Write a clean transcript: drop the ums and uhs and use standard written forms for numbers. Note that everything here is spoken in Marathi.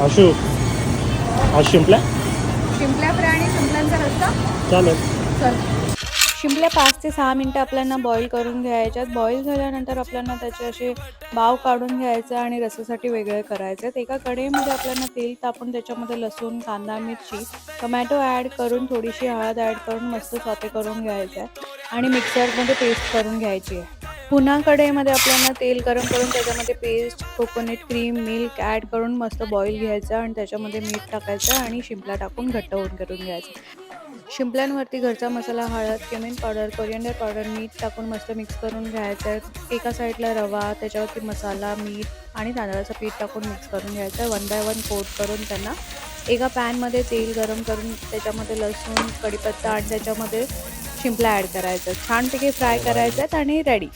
आशू शिंपल्या शिंपल्या फ्राय आणि शिंपल्यांचा रस्सा चालेल. चल. शिंपल्या 5 ते 6 मिनटं आपल्याला बॉईल करून घ्यायच्यात. बॉईल झाल्यानंतर आपल्याला त्याचे असे बाव काढून घ्यायचे आणि रस्स्यासाठी वेगळे करायचे आहेत. एका कढईमध्ये आपल्याला तेल तापून त्याच्यामध्ये लसूण, कांदा, मिरची, टोमॅटो ॲड करून थोडीशी हळद ॲड करून मस्त सॉते करून घ्यायचं आहे आणि मिक्सरमध्ये पेस्ट करून घ्यायची आहे. पुन्हा कढईमध्ये आपल्याला तेल गरम करून त्याच्यामध्ये paste, coconut cream, milk add करून मस्त बॉईल घ्यायचं आणि त्याच्यामध्ये मीठ टाकायचं आणि शिंपला टाकून घट्ट होऊन करून घ्यायचं. शिंपल्यांवरती घरचा मसाला, हळद, क्युमिन पावडर, कोरिअँडर पावडर, मीठ टाकून मस्त मिक्स करून घ्यायचं आहे. एका साईडला रवा, त्याच्यावरती मसाला, मीठ आणि तांदळाचं पीठ टाकून मिक्स करून घ्यायचं आहे. 1 बाय 1 कोट करून त्यांना एका पॅनमध्ये तेल गरम करून त्याच्यामध्ये लसूण, कढीपत्ता आणि त्याच्यामध्ये शिंपला ॲड करायचं. छानपैकी फ्राय करायचं आहेत आणि रेडी.